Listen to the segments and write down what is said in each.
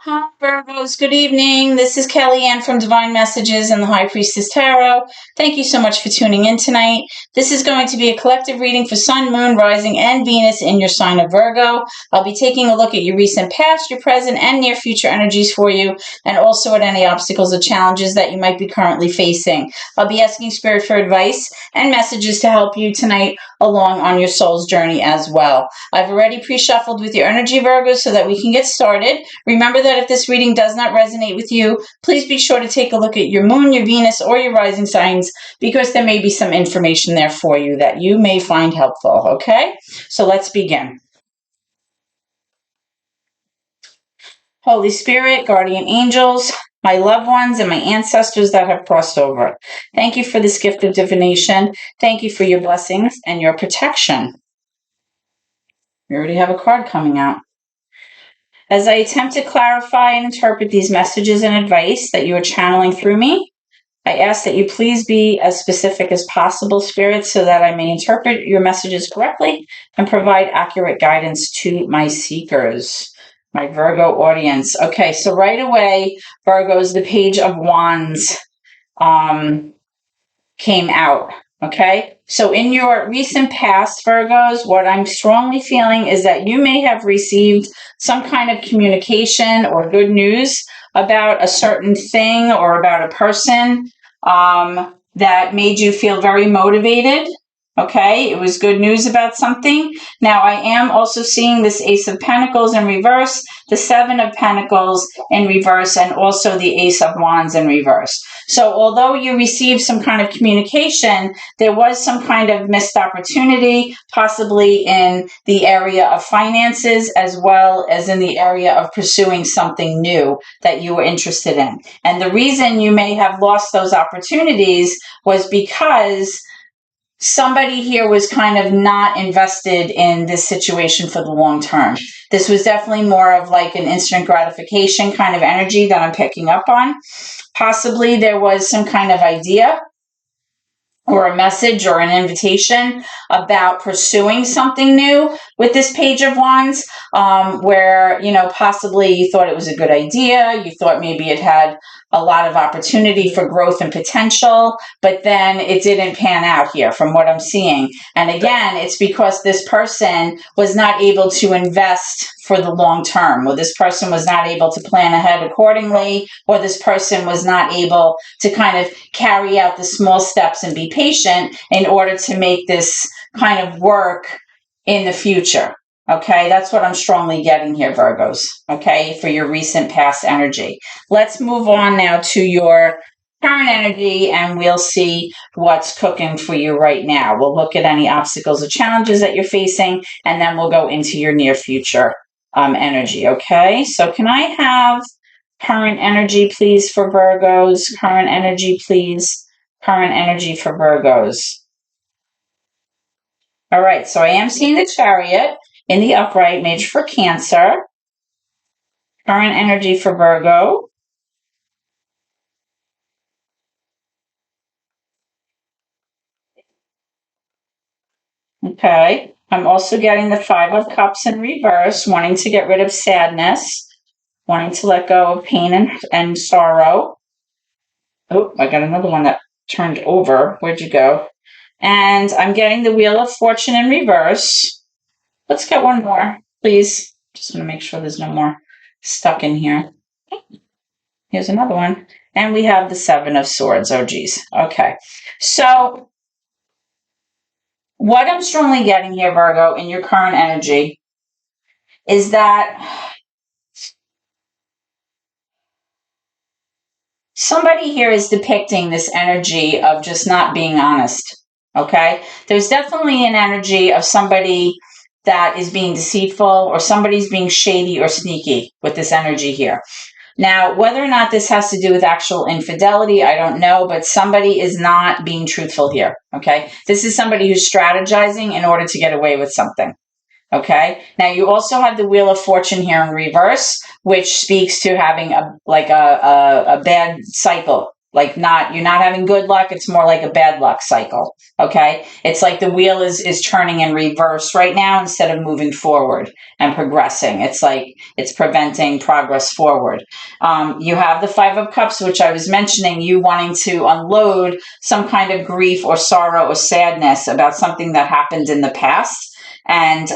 Hi, Virgos. Good evening. This is Kellyanne from Divine Messages and the High Priestess Tarot. Thank you so much for tuning in tonight. This is going to be a collective reading for Sun, Moon, Rising, and Venus in your sign of Virgo. I'll be taking a look at your recent past, your present, and near future energies for you, and also at any obstacles or challenges that you might be currently facing. I'll be asking Spirit for advice and messages to help you tonight along on your soul's journey as well. I've already pre-shuffled with your energy, Virgos, so that we can get started. Remember that if this reading does not resonate with you, please be sure to take a look at your moon, your Venus, or your rising signs, because there may be some information there for you that you may find helpful, okay? So let's begin. Holy Spirit, guardian angels, my loved ones, and my ancestors that have crossed over, thank you for this gift of divination. Thank you for your blessings and your protection. We already have a card coming out. As I attempt to clarify and interpret these messages and advice that you are channeling through me, I ask that you please be as specific as possible, Spirit, so that I may interpret your messages correctly and provide accurate guidance to my seekers, my Virgo audience. Okay, so right away, Virgos, the Page of Wands came out. Okay, so in your recent past, Virgos, what I'm strongly feeling is that you may have received some kind of communication or good news about a certain thing or about a person that made you feel very motivated. Okay, it was good news about something. Now, I am also seeing this Ace of Pentacles in reverse, the Seven of Pentacles in reverse, and also the Ace of Wands in reverse. So although you received some kind of communication, there was some kind of missed opportunity, possibly in the area of finances, as well as in the area of pursuing something new that you were interested in. And the reason you may have lost those opportunities was because somebody here was kind of not invested in this situation for the long term. This was definitely more of like an instant gratification kind of energy that I'm picking up on. Possibly there was some kind of idea or a message or an invitation about pursuing something new with this Page of Wands, where, you know, possibly you thought it was a good idea. You thought maybe it had a lot of opportunity for growth and potential, but then it didn't pan out here from what I'm seeing. And again, it's because this person was not able to invest for the long term, or this person was not able to plan ahead accordingly, or this person was not able to kind of carry out the small steps and be patient in order to make this kind of work in the future. Okay, that's what I'm strongly getting here, Virgos, okay, for your recent past energy. Let's move on now to your current energy, and we'll see what's cooking for you right now. We'll look at any obstacles or challenges that you're facing, and then we'll go into your near future energy, okay? So can I have current energy, please, for Virgos? Current energy, please. Current energy for Virgos. All right, so I am seeing the Chariot in the upright, Major for Cancer. Current energy for Virgo. Okay, I'm also getting the Five of Cups in reverse, wanting to get rid of sadness, wanting to let go of pain and sorrow. Oh, I got another one that turned over. Where'd you go? And I'm getting the Wheel of Fortune in reverse. Let's get one more, please. Just want to make sure there's no more stuck in here. Here's another one. And we have the Seven of Swords. Oh, geez. Okay. So what I'm strongly getting here, Virgo, in your current energy is that somebody here is depicting this energy of just not being honest. Okay? There's definitely an energy of somebody that is being deceitful, or somebody's being shady or sneaky with this energy here. Now, whether or not this has to do with actual infidelity, I don't know, but somebody is not being truthful here, okay? This is somebody who's strategizing in order to get away with something, okay? Now, you also have the Wheel of Fortune here in reverse, which speaks to having a bad cycle, you're not having good luck. It's more like a bad luck cycle. Okay. It's like the wheel is turning in reverse right now instead of moving forward and progressing. It's like it's preventing progress forward. You have the Five of Cups, which I was mentioning, you wanting to unload some kind of grief or sorrow or sadness about something that happened in the past. And,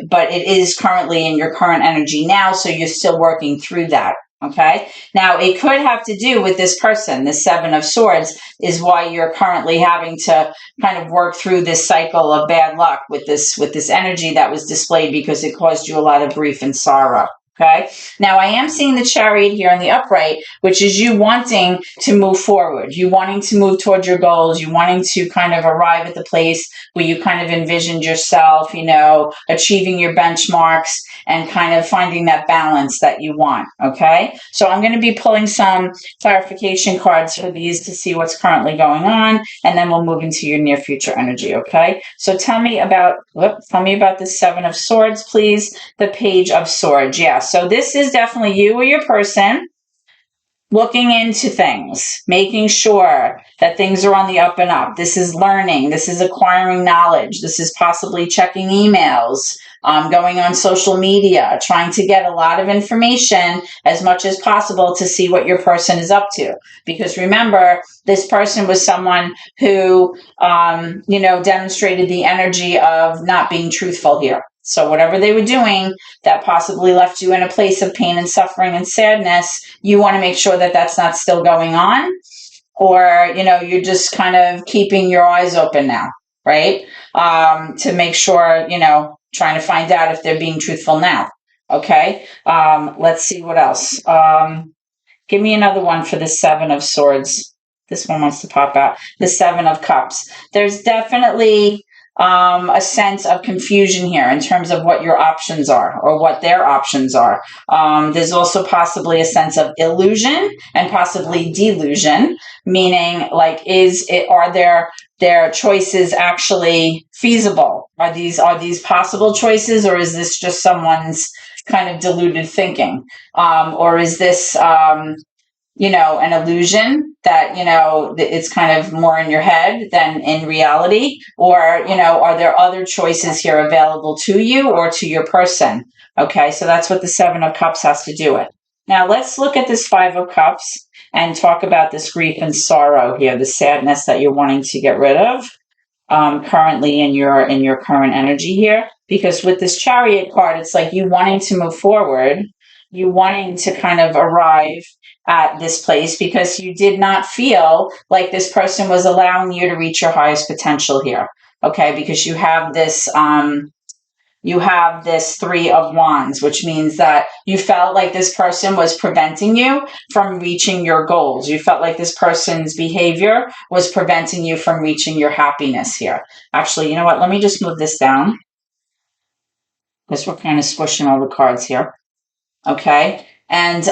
but it is currently in your current energy now. So you're still working through that. Okay. Now it could have to do with this person. The Seven of Swords is why you're currently having to kind of work through this cycle of bad luck with this energy that was displayed because it caused you a lot of grief and sorrow. Okay. Now I am seeing the Chariot here in the upright, which is you wanting to move forward, you wanting to move towards your goals, you wanting to kind of arrive at the place where you kind of envisioned yourself, achieving your benchmarks and kind of finding that balance that you want. Okay. So I'm going to be pulling some clarification cards for these to see what's currently going on, and then we'll move into your near future energy. Okay. So tell me about the Seven of Swords, please. The Page of Swords. Yeah. So this is definitely you or your person looking into things, making sure that things are on the up and up. This is learning. This is acquiring knowledge. This is possibly checking emails, going on social media, trying to get a lot of information as much as possible to see what your person is up to. Because remember, this person was someone who, demonstrated the energy of not being truthful here. So whatever they were doing that possibly left you in a place of pain and suffering and sadness, you want to make sure that that's not still going on, or, you're just kind of keeping your eyes open now, right? To make sure, trying to find out if they're being truthful now. Okay. Let's see what else. Give me another one for the Seven of Swords. This one wants to pop out. The Seven of Cups. There's definitely a sense of confusion here in terms of what your options are or what their options are. There's also possibly a sense of illusion and possibly delusion, meaning like, are their choices actually feasible? Are these possible choices, or is this just someone's kind of deluded thinking? Or is this, an illusion that, it's kind of more in your head than in reality? Or, are there other choices here available to you or to your person? Okay, so that's what the Seven of Cups has to do with. Now let's look at this Five of Cups and talk about this grief and sorrow here, the sadness that you're wanting to get rid of. Currently in your current energy here, because with this Chariot card, it's like you wanting to move forward, you wanting to kind of arrive at this place because you did not feel like this person was allowing you to reach your highest potential here. Okay, because you have this Three of Wands, which means that you felt like this person was preventing you from reaching your goals. You felt like this person's behavior was preventing you from reaching your happiness here. Actually, you know what? Let me just move this down because we're kind of squishing all the cards here. Okay. And,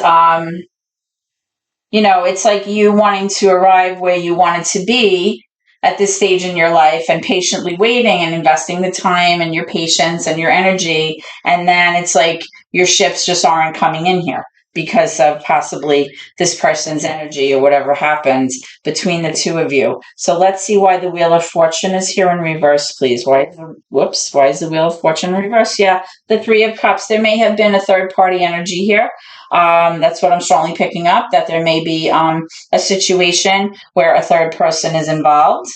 it's like you wanting to arrive where you wanted to be at this stage in your life and patiently waiting and investing the time and your patience and your energy. And then it's like your shifts just aren't coming in here because of possibly this person's energy or whatever happens between the two of you. So let's see why the Wheel of Fortune is here in reverse, please. Why is the Wheel of Fortune in reverse? Yeah, the Three of Cups. There may have been a third party energy here. That's what I'm strongly picking up, that there may be a situation where a third person is involved,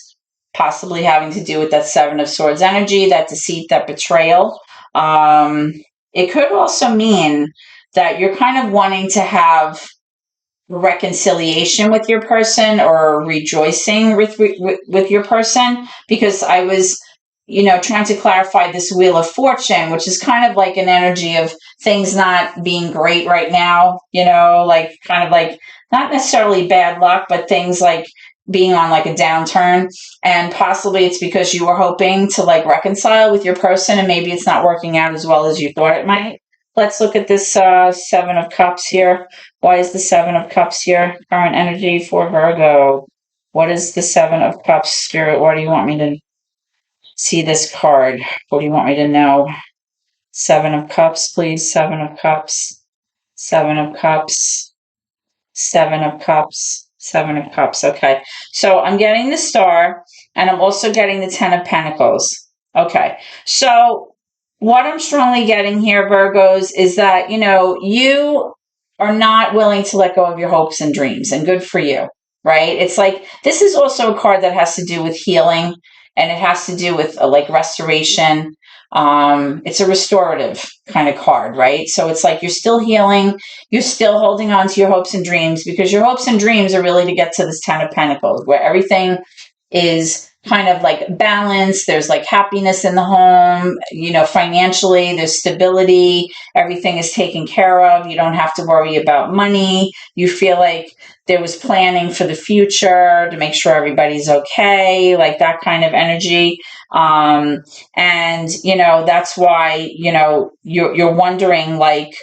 possibly having to do with that Seven of Swords energy, that deceit, that betrayal. It could also mean that you're kind of wanting to have reconciliation with your person or rejoicing with your person, because I was trying to clarify this Wheel of Fortune, which is kind of like an energy of things not being great right now, like kind of like not necessarily bad luck, but things like being on like a downturn. And possibly it's because you were hoping to like reconcile with your person and maybe it's not working out as well as you thought it might. Let's look at this Seven of Cups here. Why is the Seven of Cups here? Current energy for Virgo. What is the Seven of Cups, Spirit? What do you want me to see this card? What do you want me to know? Seven of Cups, please. Seven of Cups. Seven of Cups. Seven of Cups. Seven of Cups. Okay. So I'm getting the Star, and I'm also getting the Ten of Pentacles. Okay. So what I'm strongly getting here, Virgos, is that, you are not willing to let go of your hopes and dreams, and good for you, right? It's like, this is also a card that has to do with healing, and it has to do with like restoration. It's a restorative kind of card, right? So it's like you're still healing, you're still holding on to your hopes and dreams, because your hopes and dreams are really to get to this Ten of Pentacles, where everything is kind of like balanced. There's like happiness in the home, financially, there's stability, everything is taken care of. You don't have to worry about money. You feel like there was planning for the future to make sure everybody's okay, like that kind of energy. And that's why you're wondering, like,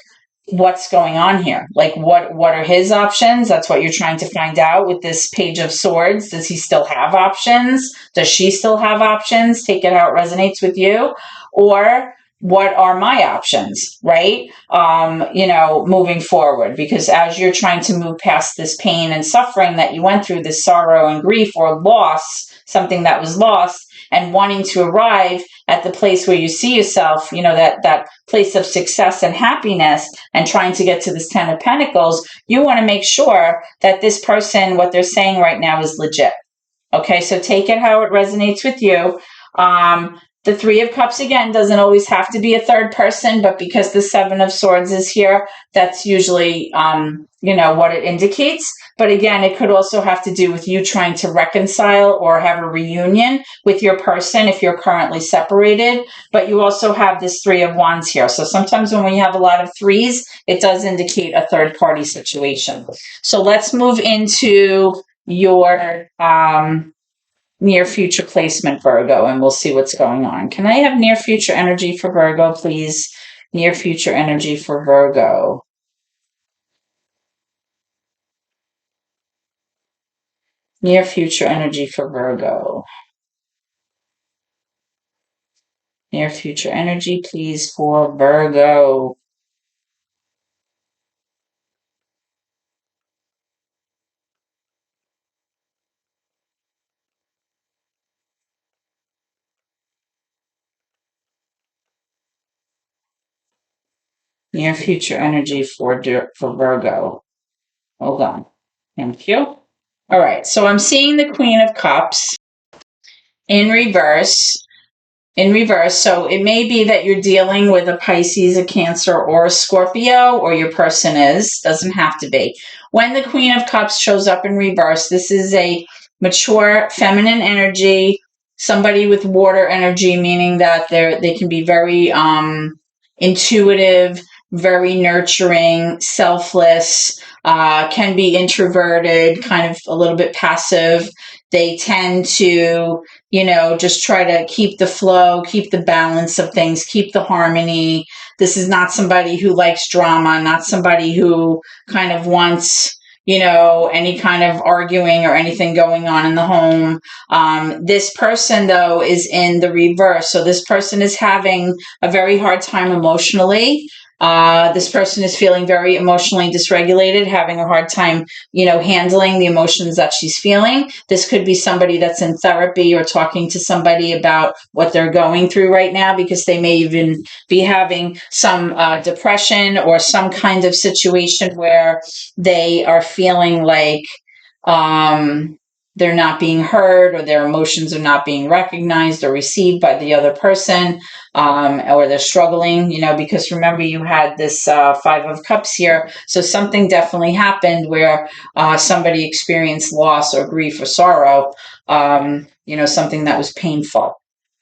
what's going on here, like what are his options. That's what you're trying to find out with this Page of Swords. Does he still have options? Does she still have options? Take it how it resonates with you. Or what are my options, right? Moving forward, because as you're trying to move past this pain and suffering that you went through, this sorrow and grief or loss, something that was lost, and wanting to arrive at the place where you see yourself, that place of success and happiness, and trying to get to this Ten of Pentacles, you want to make sure that this person, what they're saying right now, is legit. Okay, so take it how it resonates with you. The Three of Cups, again, doesn't always have to be a third person, but because the Seven of Swords is here, that's usually, what it indicates. But again, it could also have to do with you trying to reconcile or have a reunion with your person if you're currently separated. But you also have this Three of Wands here. So sometimes when we have a lot of threes, it does indicate a third party situation. So let's move into your near future placement, Virgo, and we'll see what's going on. Can I have near future energy for Virgo, please? Near future energy for Virgo. Near future energy for Virgo. Near future energy, please, for Virgo. Near future energy for Virgo. Hold on. Thank you. All right. So I'm seeing the Queen of Cups in reverse. So it may be that you're dealing with a Pisces, a Cancer, or a Scorpio, or your person is. Doesn't have to be. When the Queen of Cups shows up in reverse, this is a mature feminine energy, somebody with water energy, meaning that they can be very intuitive, very nurturing, selfless, can be introverted, kind of a little bit passive. They tend to, just try to keep the flow, keep the balance of things, keep the harmony. This is not somebody who likes drama, not somebody who kind of wants, any kind of arguing or anything going on in the home. This person, though, is in the reverse. So this person is having a very hard time emotionally. This person is feeling very emotionally dysregulated, having a hard time, handling the emotions that she's feeling. This could be somebody that's in therapy or talking to somebody about what they're going through right now, because they may even be having some depression or some kind of situation where they are feeling like they're not being heard, or their emotions are not being recognized or received by the other person, or they're struggling, because remember, you had this Five of Cups here. So something definitely happened where somebody experienced loss or grief or sorrow, something that was painful.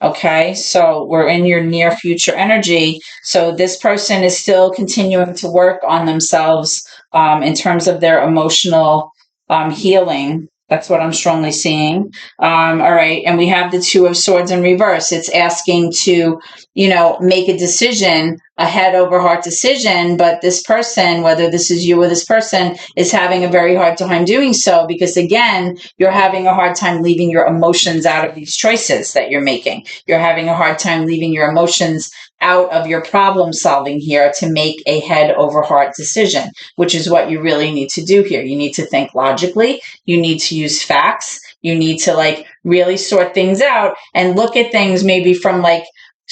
Okay, so we're in your near future energy. So this person is still continuing to work on themselves in terms of their emotional healing. That's what I'm strongly seeing. All right. And we have the Two of Swords in reverse. It's asking to, make a decision, a head over heart decision. But this person, whether this is you or this person, is having a very hard time doing so, because, again, you're having a hard time leaving your emotions out of these choices that you're making. You're having a hard time leaving your emotions out of your problem solving here to make a head over heart decision, which is what you really need to do here. You need to think logically. You need to use facts. You need to like really sort things out and look at things maybe from like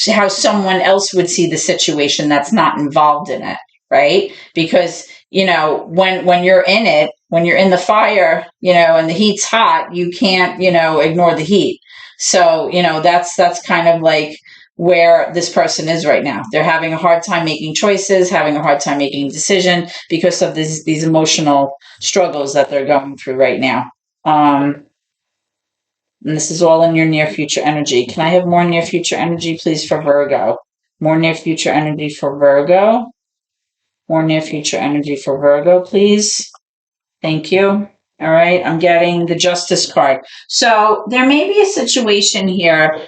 how someone else would see the situation that's not involved in it, right? Because, you know, when you're in it, when you're in the fire, you know, and the heat's hot, you can't, you know, ignore the heat. So, you know, that's kind of like where this person is right now. They're having a hard time making choices, having a hard time making a decision because of these emotional struggles that they're going through right now. And this is all in your near future energy. Can I have more near future energy, please, for Virgo? More near future energy for Virgo. More near future energy for Virgo, please. Thank you. All right, I'm getting the Justice card. So there may be a situation here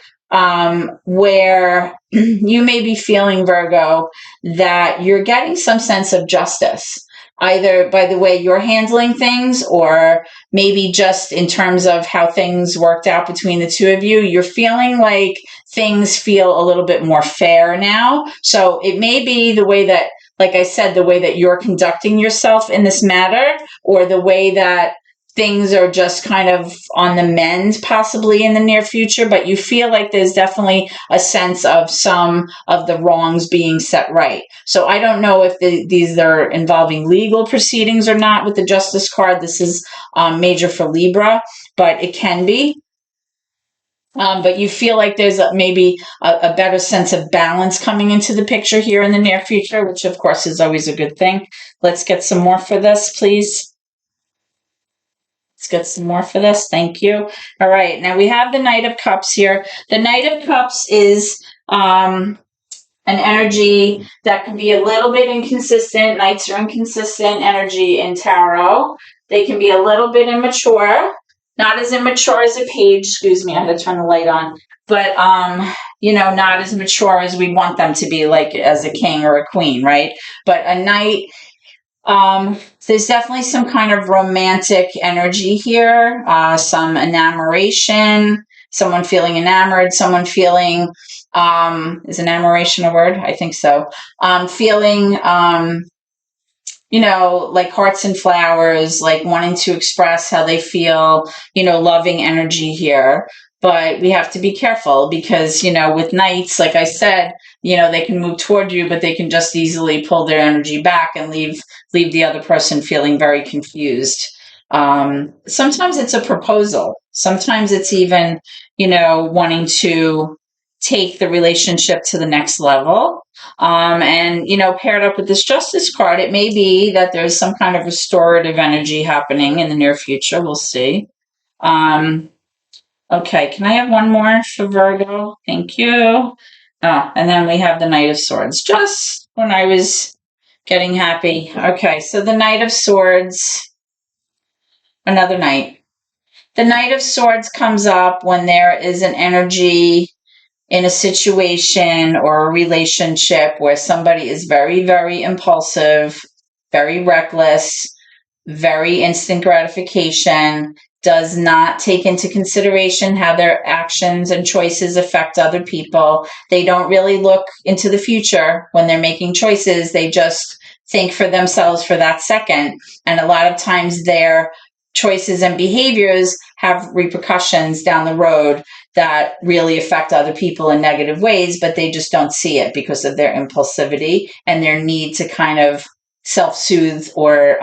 where you may be feeling, Virgo, that you're getting some sense of justice, either by the way you're handling things or maybe just in terms of how things worked out between the two of you. You're feeling like things feel a little bit more fair now. So it may be the way that, like I said, the way that you're conducting yourself in this matter, or the way that things are just kind of on the mend possibly in the near future, but you feel like there's definitely a sense of some of the wrongs being set right. So I don't know if these are involving legal proceedings or not with the Justice card. This is major for Libra, but it can be. But you feel like there's maybe a better sense of balance coming into the picture here in the near future, which of course is always a good thing. Let's get some more for this, please. Let's get some more for this. Thank you. All right. Now we have the Knight of Cups here. The Knight of Cups is an energy that can be a little bit inconsistent. Knights are inconsistent energy in tarot. They can be a little bit immature. Not as immature as a page. Excuse me, I had to turn the light on. But, you know, not as mature as we want them to be, like as a king or a queen, right? But a knight, there's definitely some kind of romantic energy here, some enamoration, someone feeling enamored, someone feeling, is enamoration a word? I think so. Feeling, you know, like hearts and flowers, like wanting to express how they feel, you know, loving energy here. But we have to be careful because, you know, with knights, like I said, you know, they can move toward you, but they can just easily pull their energy back and leave the other person feeling very confused. Sometimes it's a proposal. Sometimes it's even, you know, wanting to take the relationship to the next level. And, you know, paired up with this Justice card, it may be that there's some kind of restorative energy happening in the near future. We'll see. Okay, can I have one more for Virgo? Thank you. And then we have the Knight of Swords, just when I was getting happy. Okay, so the Knight of Swords, another knight. The Knight of Swords comes up when there is an energy in a situation or a relationship where somebody is very, very impulsive, very reckless, very instant gratification, does not take into consideration how their actions and choices affect other people. They don't really look into the future when they're making choices. They just think for themselves for that second. And a lot of times their choices and behaviors have repercussions down the road that really affect other people in negative ways, but they just don't see it because of their impulsivity and their need to kind of self-soothe or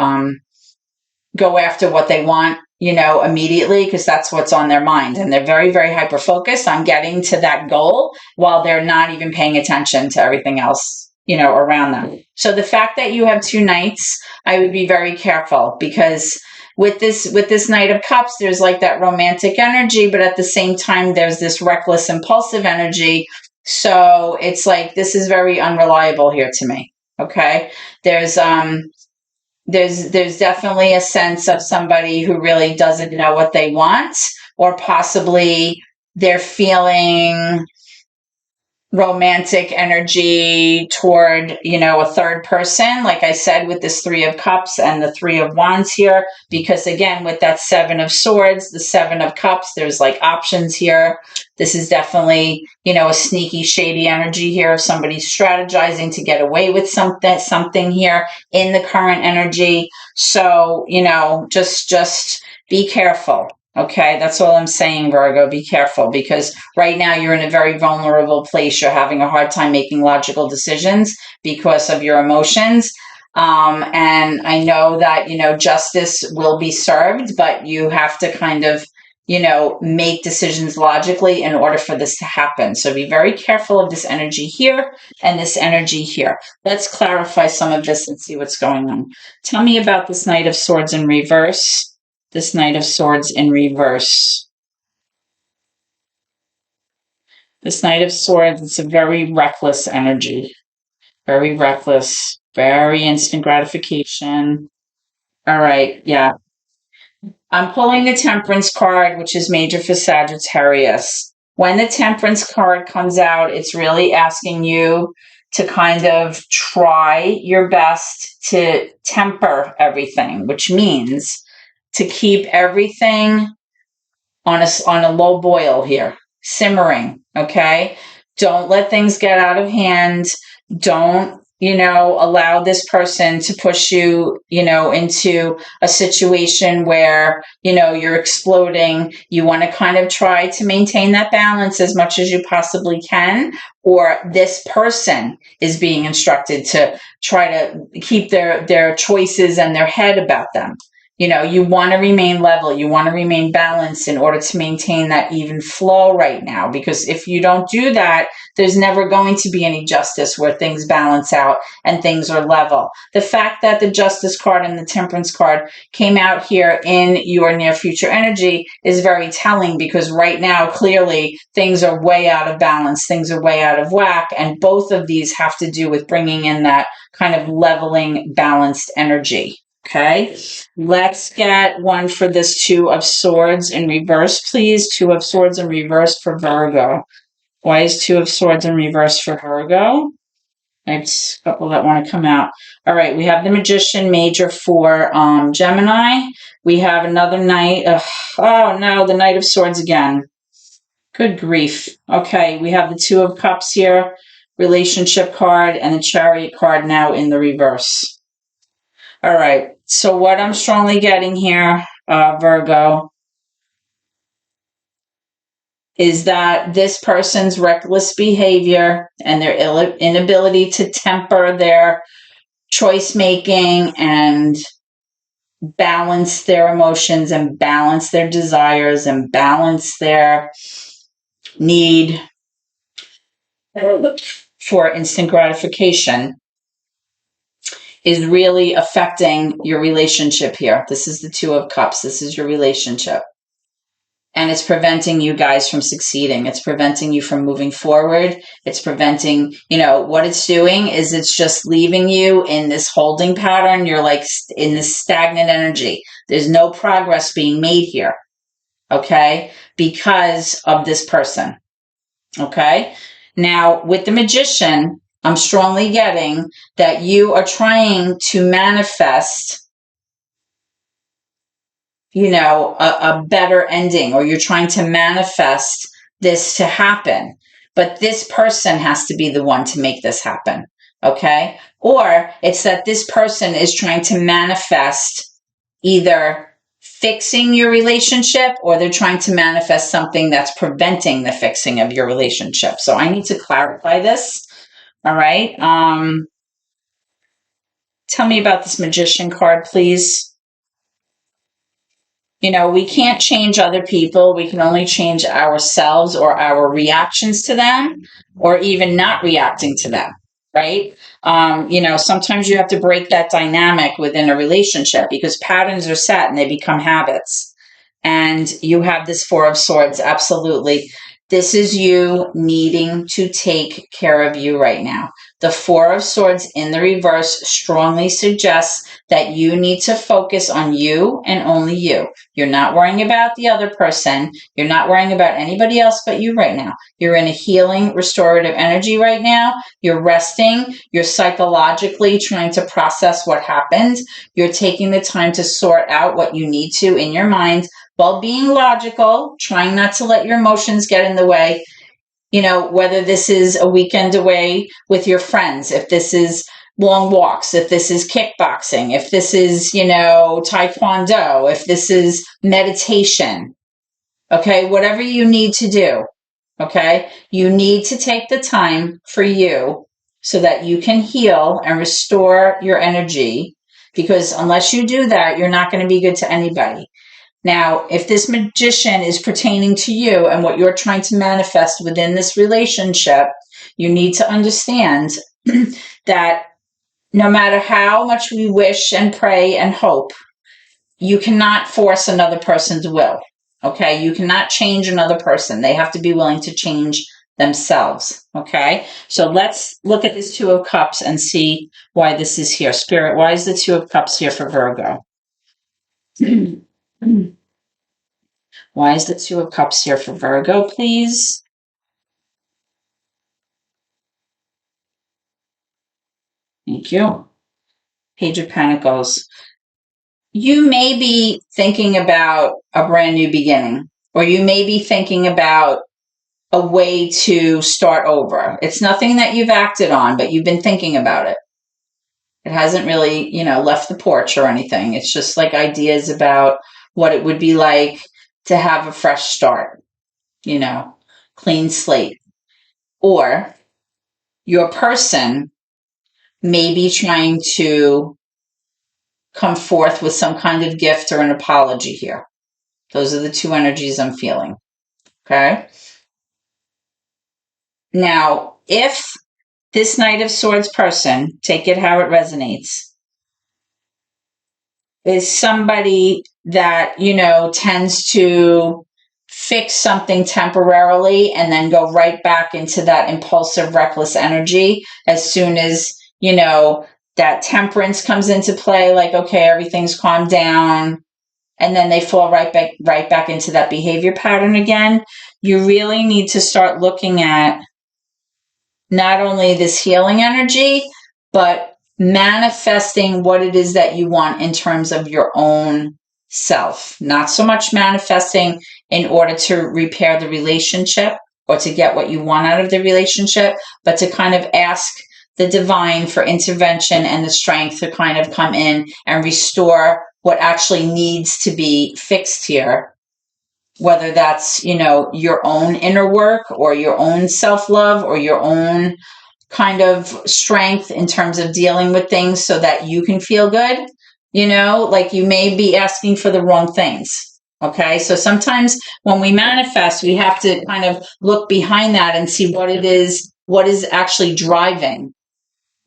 go after what they want, you know, immediately, because that's what's on their mind. And they're very, very hyper-focused on getting to that goal while they're not even paying attention to everything else, you know, around them. So the fact that you have two knights, I would be very careful because with this Knight of Cups, there's like that romantic energy, but at the same time, there's this reckless, impulsive energy. So it's like, this is very unreliable here to me. Okay. There's definitely a sense of somebody who really doesn't know what they want, or possibly they're feeling romantic energy toward, a third person, like I said, with this Three of Cups and the Three of Wands here, because again, with that Seven of Swords, the Seven of Cups, there's like options here. This is definitely, a sneaky, shady energy here of somebody strategizing to get away with something here in the current energy. So, just be careful. Okay, that's all I'm saying, Virgo. Be careful, because right now you're in a very vulnerable place. You're having a hard time making logical decisions because of your emotions. And I know that, justice will be served, but you have to kind of, make decisions logically in order for this to happen. So be very careful of this energy here and this energy here. Let's clarify some of this and see what's going on. Tell me about this Knight of Swords in reverse. This Knight of Swords in reverse. This Knight of Swords, it's a very reckless energy. Very reckless. Very instant gratification. All right, yeah. I'm pulling the Temperance card, which is major for Sagittarius. When the Temperance card comes out, it's really asking you to kind of try your best to temper everything, which means to keep everything on a low boil here, simmering, okay? Don't let things get out of hand. Don't, allow this person to push you, into a situation where, you're exploding. You want to kind of try to maintain that balance as much as you possibly can, or this person is being instructed to try to keep their choices and their head about them. You want to remain level. You want to remain balanced in order to maintain that even flow right now. Because if you don't do that, there's never going to be any justice where things balance out and things are level. The fact that the Justice card and the Temperance card came out here in your near future energy is very telling, because right now, clearly, things are way out of balance. Things are way out of whack. And both of these have to do with bringing in that kind of leveling, balanced energy. Okay, let's get one for this Two of Swords in reverse, please. Two of Swords in reverse for Virgo. Why is Two of Swords in reverse for Virgo? I have a couple that want to come out. All right, we have the Magician major for Gemini. We have another Knight. Oh, no, the Knight of Swords again. Good grief. Okay, we have the Two of Cups here, relationship card, and the Chariot card now in the reverse. All right, so what I'm strongly getting here, Virgo, is that this person's reckless behavior and their inability to temper their choice making and balance their emotions and balance their desires and balance their need for instant gratification is really affecting your relationship here. This is the Two of Cups. This is your relationship. And it's preventing you guys from succeeding. It's preventing you from moving forward. It's preventing, what it's doing is it's just leaving you in this holding pattern. You're like in this stagnant energy. There's no progress being made here. Okay? Because of this person. Okay? Now, with the Magician, I'm strongly getting that you are trying to manifest, a better ending, or you're trying to manifest this to happen. But this person has to be the one to make this happen. Okay? Or it's that this person is trying to manifest either fixing your relationship, or they're trying to manifest something that's preventing the fixing of your relationship. So I need to clarify this. All right. Tell me about this Magician card, please. We can't change other people. We can only change ourselves or our reactions to them, or even not reacting to them, right? Sometimes you have to break that dynamic within a relationship, because patterns are set and they become habits. And you have this Four of Swords, absolutely. This is you needing to take care of you right now. The Four of Swords in the reverse strongly suggests that you need to focus on you and only you. You're not worrying about the other person. You're not worrying about anybody else but you right now. You're in a healing, restorative energy right now. You're resting. You're psychologically trying to process what happened. You're taking the time to sort out what you need to in your mind while being logical, trying not to let your emotions get in the way. You know, whether this is a weekend away with your friends, if this is long walks, if this is kickboxing, if this is, taekwondo, if this is meditation, okay, whatever you need to do, okay, you need to take the time for you so that you can heal and restore your energy, because unless you do that, you're not going to be good to anybody. Now, if this magician is pertaining to you and what you're trying to manifest within this relationship, you need to understand that no matter how much we wish and pray and hope, you cannot force another person's will. Okay? You cannot change another person. They have to be willing to change themselves. Okay? So let's look at this Two of Cups and see why this is here. Spirit, why is the Two of Cups here for Virgo? Why is the Two of Cups here for Virgo, please? Thank you. Page of Pentacles. You may be thinking about a brand new beginning, or you may be thinking about a way to start over. It's nothing that you've acted on, but you've been thinking about it. It hasn't really, left the porch or anything. It's just like ideas about what it would be like to have a fresh start, clean slate. Or your person may be trying to come forth with some kind of gift or an apology here. Those are the two energies I'm feeling. Okay? Now, if this Knight of Swords person, take it how it resonates, is somebody that, tends to fix something temporarily and then go right back into that impulsive, reckless energy as soon as, that temperance comes into play, like, okay, everything's calmed down, and then they fall right back into that behavior pattern again. You really need to start looking at not only this healing energy, but manifesting what it is that you want in terms of your own self. Not so much manifesting in order to repair the relationship or to get what you want out of the relationship, but to kind of ask the divine for intervention and the strength to kind of come in and restore what actually needs to be fixed here. Whether that's, your own inner work or your own self-love or your own kind of strength in terms of dealing with things so that you can feel good, like you may be asking for the wrong things. Okay. So sometimes when we manifest, we have to kind of look behind that and see what is actually driving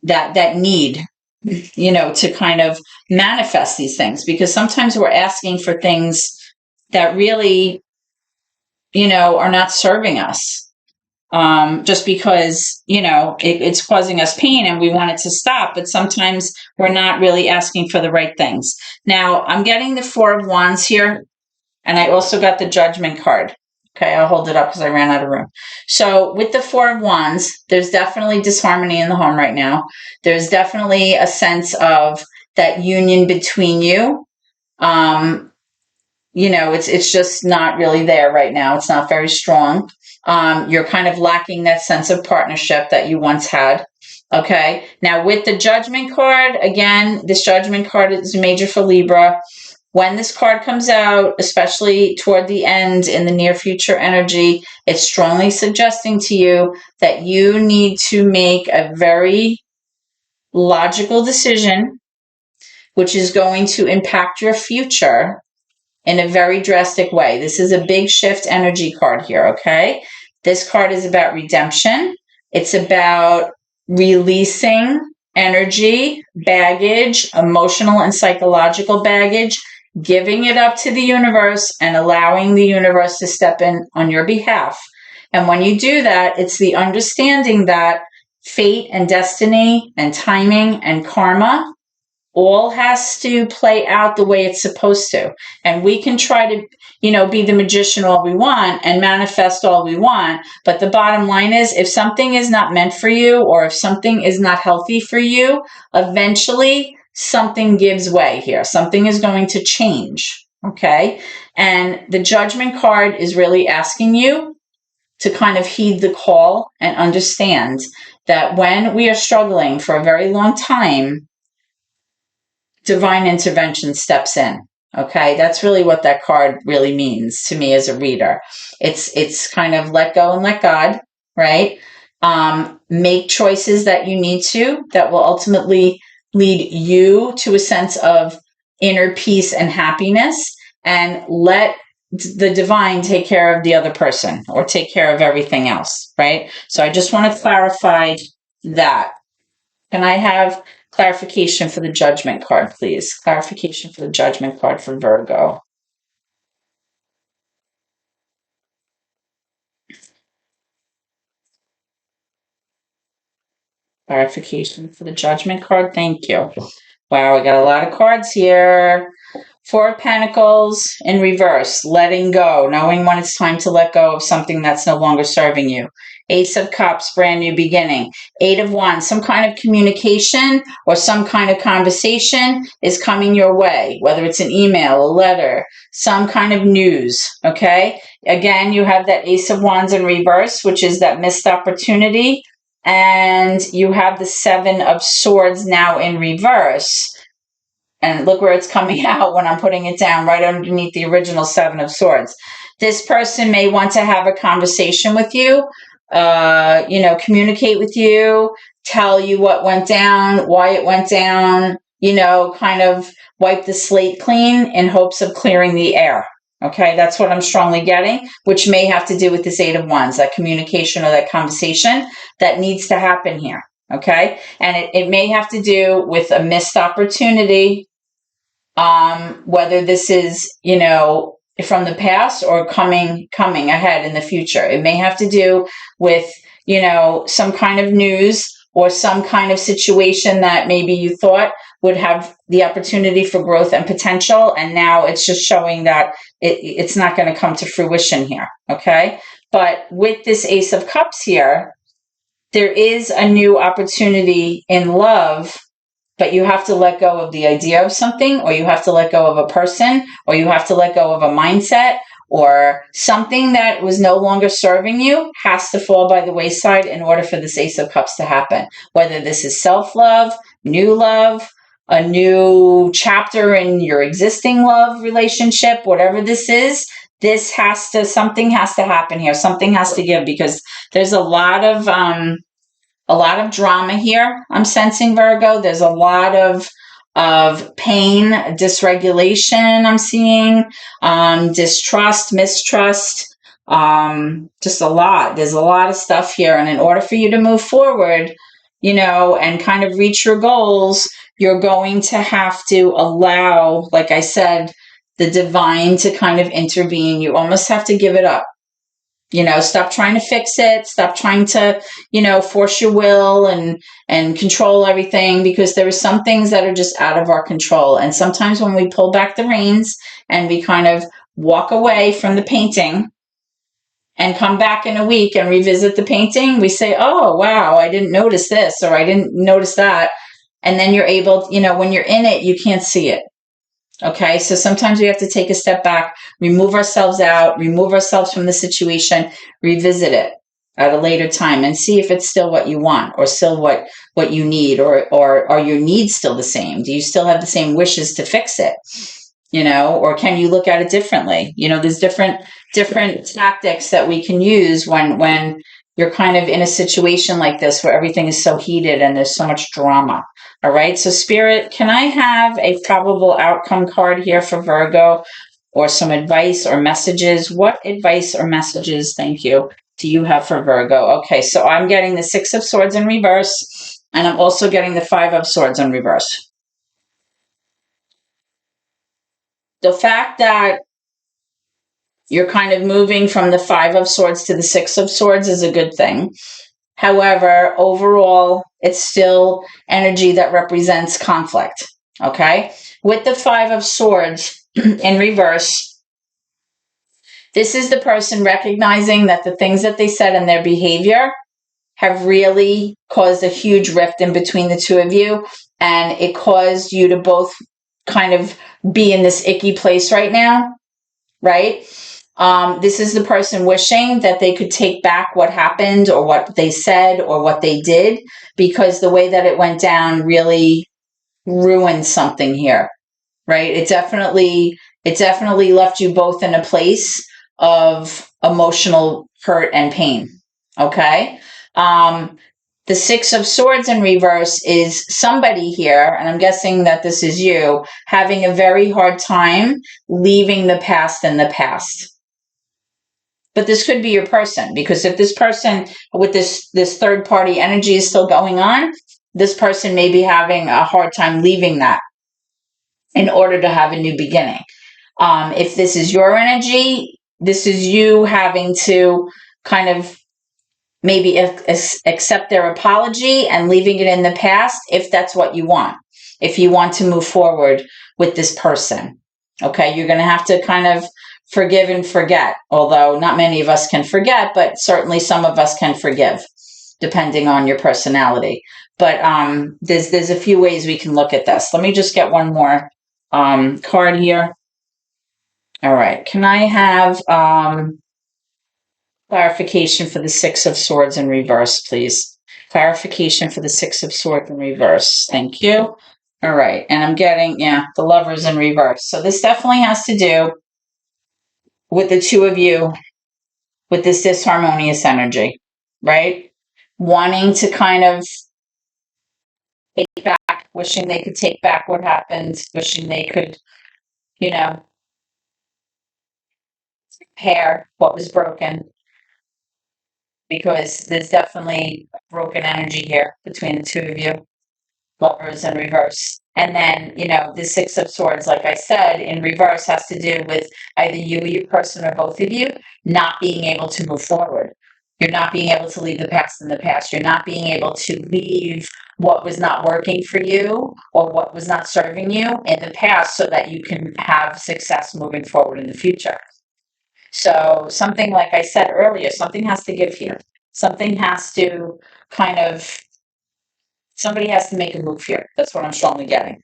that need, to kind of manifest these things, because sometimes we're asking for things that really, are not serving us. Just because, it's causing us pain and we want it to stop, but sometimes we're not really asking for the right things. Now, I'm getting the Four of Wands here, and I also got the Judgment card. Okay, I'll hold it up because I ran out of room. So with the Four of Wands, there's definitely disharmony in the home right now. There's definitely a sense of that union between you. It's just not really there right now. It's not very strong. You're kind of lacking that sense of partnership that you once had. Okay. Now with the Judgment card, again, this Judgment card is major for Libra. When this card comes out, especially toward the end in the near future energy, it's strongly suggesting to you that you need to make a very logical decision, which is going to impact your future in a very drastic way. This is a big shift energy card here, okay? This card is about redemption. It's about releasing energy, baggage, emotional and psychological baggage, giving it up to the universe and allowing the universe to step in on your behalf And when you do that, it's the understanding that fate and destiny and timing and karma all has to play out the way it's supposed to. And we can try to, be the magician all we want and manifest all we want. But the bottom line is, if something is not meant for you, or if something is not healthy for you, eventually something gives way here. Something is going to change. Okay. And the Judgment card is really asking you to kind of heed the call and understand that when we are struggling for a very long time, divine intervention steps in. Okay, that's really what that card really means to me as a reader. It's kind of let go and let God, right? Make choices that you need to, that will ultimately lead you to a sense of inner peace and happiness, and let the divine take care of the other person, or take care of everything else, right? So I just want to clarify that. Can I have clarification for the Judgment card, please? Clarification for the Judgment card for Virgo. Clarification for the Judgment card. Thank you. Wow, we got a lot of cards here. Four of Pentacles in reverse, letting go, knowing when it's time to let go of something that's no longer serving you. Ace of Cups, brand new beginning. Eight of Wands, some kind of communication or some kind of conversation is coming your way, whether it's an email, a letter, some kind of news, okay? Again, you have that Ace of Wands in reverse, which is that missed opportunity. And you have the Seven of Swords now in reverse. And look where it's coming out when I'm putting it down, right underneath the original Seven of Swords. This person may want to have a conversation with you, communicate with you, tell you what went down, why it went down, kind of wipe the slate clean in hopes of clearing the air. Okay, that's what I'm strongly getting, which may have to do with this Eight of Wands, that communication or that conversation that needs to happen here. Okay, and it may have to do with a missed opportunity, whether this is, from the past or coming ahead in the future. It may have to do with, some kind of news or some kind of situation that maybe you thought would have the opportunity for growth and potential, and now it's just showing that it's not going to come to fruition here, okay? But with this Ace of Cups here, there is a new opportunity in love, but you have to let go of the idea of something, or you have to let go of a person, or you have to let go of a mindset, or something that was no longer serving you has to fall by the wayside in order for this Ace of Cups to happen. Whether this is self-love, love, a new chapter in your existing love relationship, whatever this is, something has to happen here. Something has to give, because there's a lot of drama here. I'm sensing, Virgo. There's a lot of pain, dysregulation. I'm seeing distrust, mistrust, just a lot. There's a lot of stuff here. And in order for you to move forward, and kind of reach your goals, you're going to have to allow, like I said, the divine to kind of intervene. You almost have to give it up. Stop trying to fix it. Stop trying to, force your will and control everything, because there are some things that are just out of our control. And sometimes when we pull back the reins and we kind of walk away from the painting and come back in a week and revisit the painting, we say, oh, wow, I didn't notice this, or I didn't notice that. And then you're able, when you're in it, you can't see it. Okay, so sometimes we have to take a step back, remove ourselves from the situation, revisit it at a later time, and see if it's still what you want, or still what you need, or are your needs still the same? Do you still have the same wishes to fix it? Or can you look at it differently? There's different tactics that we can use when you're kind of in a situation like this where everything is so heated and there's so much drama. All right. So Spirit, can I have a probable outcome card here for Virgo, or some advice or messages? What advice or messages, thank you, do you have for Virgo? Okay. So I'm getting the Six of Swords in reverse, and I'm also getting the Five of Swords in reverse. The fact that You're kind of moving from the Five of Swords to the Six of Swords is a good thing. However, overall, it's still energy that represents conflict. Okay? With the Five of Swords in reverse, this is the person recognizing that the things that they said and their behavior have really caused a huge rift in between the two of you. And it caused you to both kind of be in this icky place right now, right? This is the person wishing that they could take back what happened or what they said or what they did, because the way that it went down really ruined something here, right? It definitely left you both in a place of emotional hurt and pain. Okay. The Six of Swords in reverse is somebody here, and I'm guessing that this is you, having a very hard time leaving the past in the past. But this could be your person, because if this person with this third party energy is still going on, this person may be having a hard time leaving that in order to have a new beginning. If this is your energy, this is you having to kind of maybe accept their apology and leaving it in the past, if that's what you want. If you want to move forward with this person, okay, you're going to have to kind of forgive and forget. Although not many of us can forget, but certainly some of us can forgive, depending on your personality. But there's a few ways we can look at this. Let me just get one more card here. All right. Can I have clarification for the Six of Swords in reverse, please? Clarification for the Six of Swords in reverse. Thank you. All right. And I'm getting, yeah, the Lovers in reverse. So this definitely has to do with the two of you with this disharmonious energy, right? Wanting to kind of take back, wishing they could take back what happened, wishing they could, you know, repair what was broken, because there's definitely broken energy here between the two of you. Lovers in reverse. And then, the Six of Swords, like I said, in reverse has to do with either you or your person or both of you not being able to move forward. You're not being able to leave the past in the past. You're not being able to leave what was not working for you or what was not serving you in the past, so that you can have success moving forward in the future. So something, like I said earlier, something has to give here. Something has to kind of Somebody has to make a move here. That's what I'm strongly getting.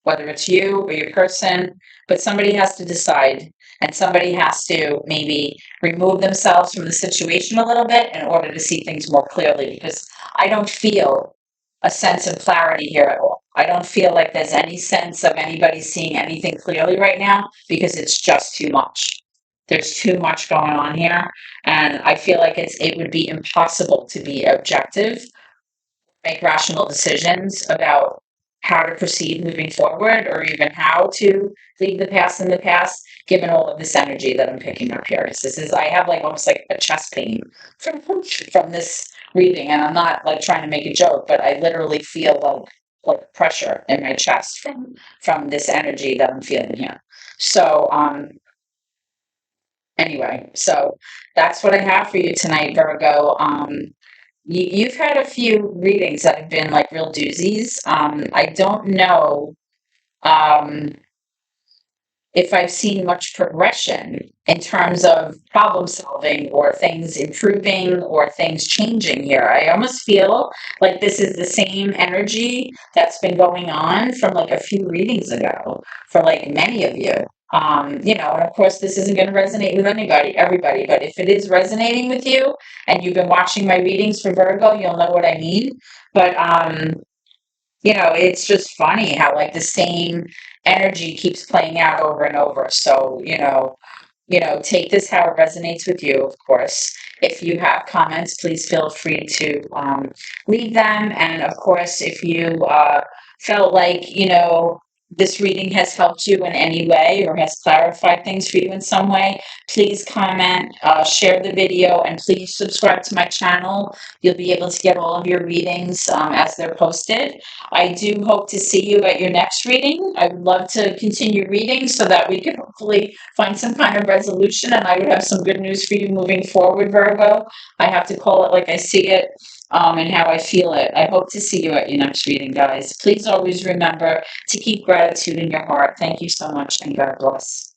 Whether it's you or your person, but somebody has to decide, and somebody has to maybe remove themselves from the situation a little bit in order to see things more clearly, because I don't feel a sense of clarity here at all. I don't feel like there's any sense of anybody seeing anything clearly right now, because it's just too much. There's too much going on here, and I feel like it would be impossible to be objective, make rational decisions about how to proceed moving forward, or even how to leave the past in the past, given all of this energy that I'm picking up here. I have like almost like a chest pain from this reading, and I'm not like trying to make a joke, but I literally feel like pressure in my chest from this energy that I'm feeling here. So anyway, so that's what I have for you tonight, Virgo. You've had a few readings that have been like real doozies. I don't know um, if I've seen much progression in terms of problem solving or things improving or things changing here. I almost feel like this is the same energy that's been going on from like a few readings ago for like many of you. And of course, this isn't going to resonate with everybody, but if it is resonating with you and you've been watching my readings for Virgo, you'll know what I mean. But it's just funny how like the same energy keeps playing out over and over. So, take this how it resonates with you, of course. If you have comments, please feel free to leave them. And of course, if you felt like, this reading has helped you in any way or has clarified things for you in some way, please comment, share the video, and please subscribe to my channel. You'll be able to get all of your readings as they're posted. I do hope to see you at your next reading. I would love to continue reading so that we can hopefully find some kind of resolution, and I would have some good news for you moving forward, Virgo. I have to call it like I see it. And how I feel it. I hope to see you at your next reading, guys. Please always remember to keep gratitude in your heart. Thank you so much, and God bless.